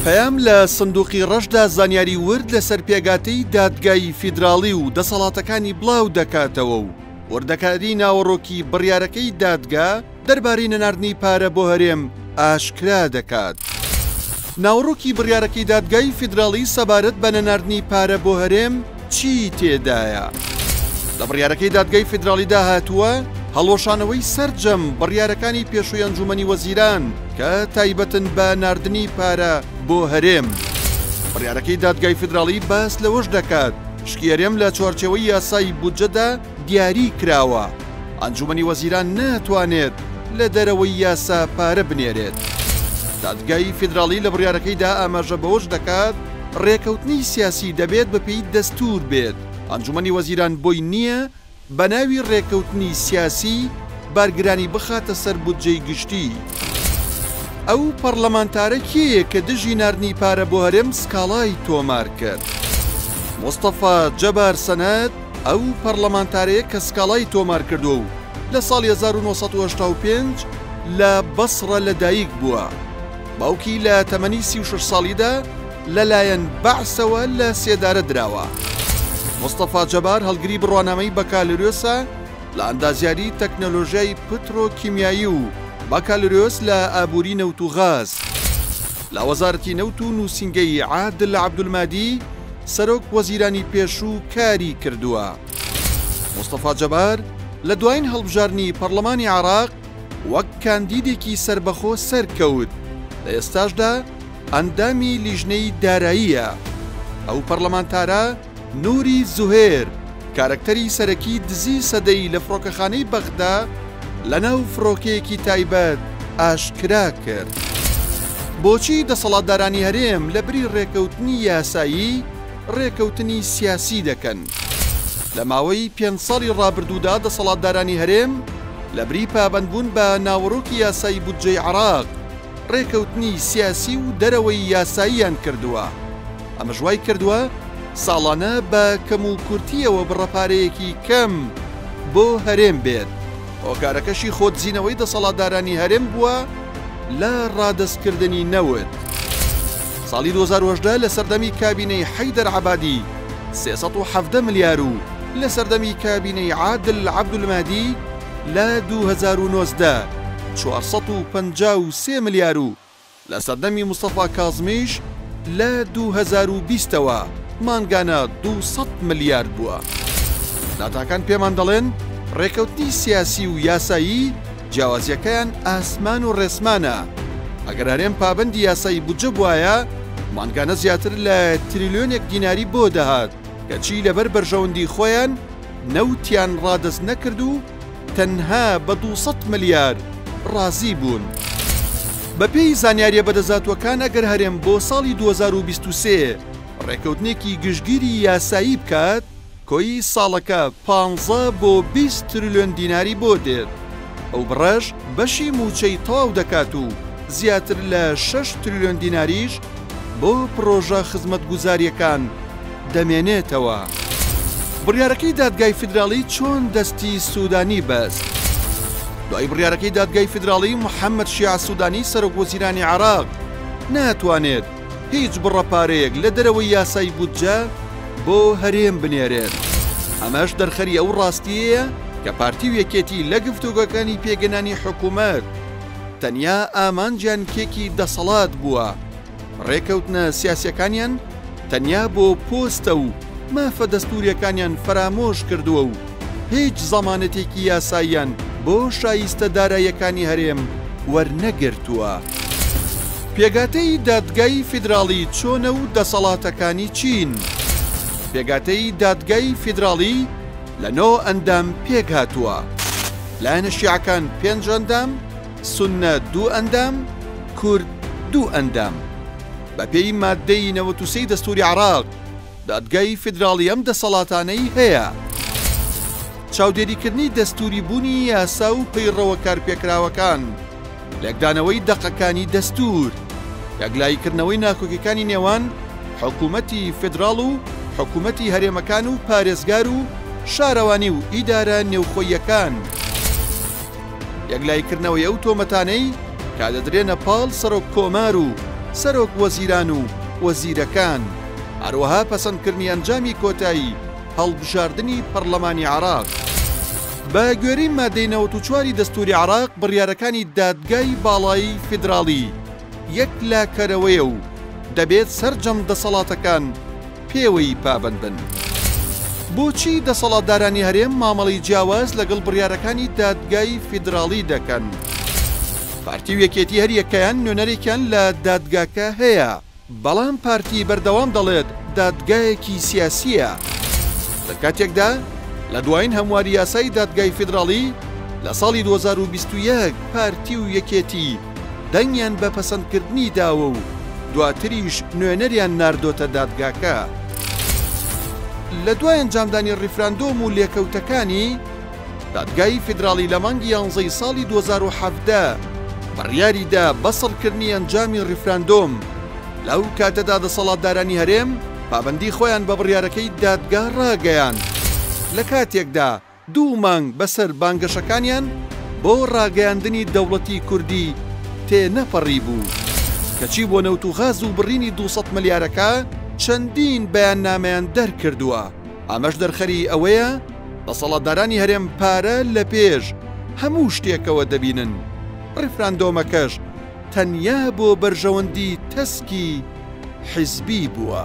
پەیام لە سندوقی ڕەشدا زانیاری ورد لەسەر پێگاتەی دادگای فیدراڵی و دەسەڵاتەکانی بڵاو دەکاتەوە و وردەکاری ناوەڕۆکی بڕیارەکەی دادگا دەربارەی نەناردنی پارە بۆ هەرێم ئاشکرا دەکات. ناوەڕۆکی بڕیارەکەی دادگای فیدراڵی سەبارەت بە نەناردنی پارە بۆ هەرێم چی تێدایە؟ لە بڕیارەکەی دادگای فیدراڵیدا هاتووە هەڵۆشانەوەی سەرجەم بڕیارەکانی پێشووی ئەنجومەنی وەزیران کە تایبەتن بە ناردنی پارە بۆ هەرێم. بڕیارەکەی دادگای فیدراڵی باس لەوەش دەکات شکێرێم لە چوارچێوەی یاسای بودجەدا دیاری کراوە. ئەنجومەنی وەزیران ناتوانێت لە دەرەوەی یاسا پارە بنێرێت. دادگای فیدراڵی لە بڕیارەکەیدا ئاماژە بەوەش دەکات ڕێکەوتنی سیاسی دەبێت بەپێی دەستور بێت. ئەنجومەنی وەزیران بۆی نییە بە ناوی ڕێکەوتنی سیاسی بارگرانی بخاتە سەر بودجەی گشتی. ئەو پەرلەمانتارە کێیە کە دژی ناردنی پارە بۆ هەرێم سکاڵای تۆمار کرد؟ مستەفا جەبار سەنەد ئەو پەرلەمانتارەیە کە سکاڵای تۆمار کردو و لە ساڵی 1985 لە بەسڕە لەدایک بووە. باوکی لە تەمەنی 36 ساڵیدا لەلایەن بەعسەوە لە سێدارە دراوە. مستەفا جەبار هەڵگری بڕوانامەی بەکالۆریۆسە لە ئەندازیاری تەکنۆلۆژیای پترۆکیمیایی و بەکالۆریۆس لە ئابووری نەوت و غاز. لە وەزارەتی نەوت و نووسینگەی عادل عەبدولمادی سەرۆک وەزیرانی پێشوو کاری کردووە. مستەفا جەبار لە دوایین هەڵبژاردنی پەرلەمانی عێراق وەک کاندیدێکی سەربەخۆ سەرکەوت. لە ئێستاشدا ئەندامی لیژنەی داراییە. ئەو پەرلەمانتارە نوری زوهێر کارکتەری سەرەکی دزی سەدەی لە فڕۆکەخانەی بەغدا لە ناو فڕۆکەیەکی تایبەت ئاشکرا کرد. بۆچی دەسەڵاتدارانی هەرێم لە بری ڕێکەوتنی یاسایی ڕێکەوتنی سیاسی دەکەن؟ لە ماوەی 5 ساڵی ڕابردوودا دەسەڵاتدارانی هەرێم لە بری پابەندبوون بە ناوەڕۆکی یاسایی بودجەی عێراق ڕێکەوتنی سیاسی و دەرەوەی یاساییان کردووە. ئەمە ژوای کردووە ساڵانە بە کەم و کورتیەوە بڕەپارەیەکی کەم بۆ هەرێم بێت. هۆکارەکەشی خۆتزیینەوەی دەسەڵاتدارانی هەرێم بووە لە ڕادەستکردنی نەوت. ساڵی 2018 لە سەردەمی کابینەی حەیدەر عەبادی 370 ملیار و لە سەردەمی کابینەی عادل عەبدولمادی لە 2019 453 ملیار و لە سەردەمی مستەفا کاظمیش لە 2020ەوە مانگانە 200 ملیار بووە. داتاکان پێمان دەڵێن ڕێکەوتنی سیاسی و یاسایی جیاوازیەکەیان ئاسمان و ڕێسمانە. ئەگەر هەرێم پابەندی یاسایی بودجە بووایە مانگانە زیاتر لە تریلیۆنێک دیناری بۆ دەهات کەچی لەبەر بەرژەوەندی خۆیان نەوتیان ڕادەست نەکرد و تەنها بە 200 ملیار ڕازی بوون. بەپێی زانیاریە بەدەزاتوەکان ئەگەر هەرێم بۆ ساڵی 2023 ڕێکەوتنێکی گشتگیری یاسایی بکات کۆی ساڵەکە 15 بۆ 20 تریلیۆن دیناری بۆ دێت. ئەو بڕەش بەشی موچەی تەواو دەکات و زیاتر لە 6 تریلیۆن دیناریش بۆ پرۆژە خزمەتگوزاریەکان دەمێنێتەوە. بڕیارەکەی دادگای فیدراڵی چۆن دەستی سوودانی بەست؟ دوای بڕیارەکەی دادگای فیدراڵی محەممەد شیع سوودانی سەرۆک وەزیرانی عێراق ناتوانێت هیچ بڕەپارەیەک لە دەرەوەی یاسای بودجە بۆ هەرێم بنێرێت. ئەمەش دەرخەری ئەو ڕاستیەیە کە پارتی و یەکێتی لە گفتوگەکانی پێگەنانی حکوومەت تەنیا ئامانجیان کێکی دەسەڵات بووە. ڕێکەوتنە سیاسیەکانیان تەنیا بۆ پۆستە و مافە دەستوریەکانیان فرامۆش کردووە و هیچ زەمانەتێکی یاساییان بۆ شایستە داراییەکانی هەرێم وەرنەگرتووە. پێگاتەی دادگای فیدراڵی چۆنە و دەسەڵاتەکانی چین؟ پێگاتەی دادگای فیدراڵی لە 9 ئەندام پێک هاتووە. لایەنە شیعەکان 5 ئەندام، سوننە 2 ئەندام، کورد 2 ئەندام. بەپێی مادەی 93 دەستوری عێراق دادگای فیدراڵی ئەم دەسەڵاتانەی هەیە. چاودێریکردنی دەستوری بوونی یاسا و پەیڕەوە کارپێکراوەکان، لەگدانەوەی دەقەکانی دەستور، یەکلاییکردنەوەی ناکۆکیەکانی نێوان حکوومەتی فیدراڵ و حکوومەتی هەرێمەکان و پارێزگار و شارەوانی و ئیدارە نێوخۆیەکان، یەکلاییکردنەوەی ئەو تۆمەتانەی کە دەدرێنە پاڵ سەرۆک کۆمار و سەرۆک وەزیران و وەزیرەکان، هەروەها پەسەندکردنی ئەنجامی کۆتایی هەڵبژاردننی پەرلەمانی عێراق. بە گوێرەی مادەی 94 دەستوری عێراق بڕیارەکانی دادگای باڵایی فیدراڵی یەک لاکەرەوەیە و دەبێت سەرجەم دەسەڵاتەکان پێوەی پابەندن. بۆچی دەسەڵاتدارانی هەرێم مامەڵی جیاواز لەگەڵ بڕیارەکانی دادگای فیدراڵی دەکەن؟ پارتی و یەکێتی هەر یەکەیان نوێنەرێکیان لە دادگاکە هەیە، بەڵام پارتی بەردەوام دەڵێت دادگایەکی سیاسیە. لە کاتێکدا لە دوایین هەمواری یاسای دادگای فیدراڵی لە ساڵی 2021 پارتی و یەکێتی دەنگیان بە پەسەندکردنی داوە و دواتریش نوێنەریان ناردۆتە دادگاکە. لە دوای ئەنجامدانی ڕیفراندۆم و لێکەوتەکانی دادگای فیدراڵی لە مانگی 11 ساڵی 2017 بڕیاریدا بەسەڵکردنی ئەنجامی ڕیفراندۆم. لەو کاتەدا دەسەڵاتدارانی هەرێم پابەندی خۆیان بە بڕیارەکەی دادگا ڕاگەیاند، لە کاتێکدا 2 مانگ بەسەر بانگەشەکانیان بۆ ڕاگەیاندنی دەوڵەتی کوردی تێنەپەڕی بوو، کەچی بۆ نەوت و غاز و بڕینی 200 ملیارەکە چەندین بەیاننامەیان دەرکردووە. ئەمەش دەرخەری ئەوەیە دەسەڵاتدارانی هەرێم پارە لە پێش هەموو شتێکەوە دەبینن. ڕیفراندۆمەکەش تەنیا بۆ بەرژەوەندی تەسکی حیزبی بووە.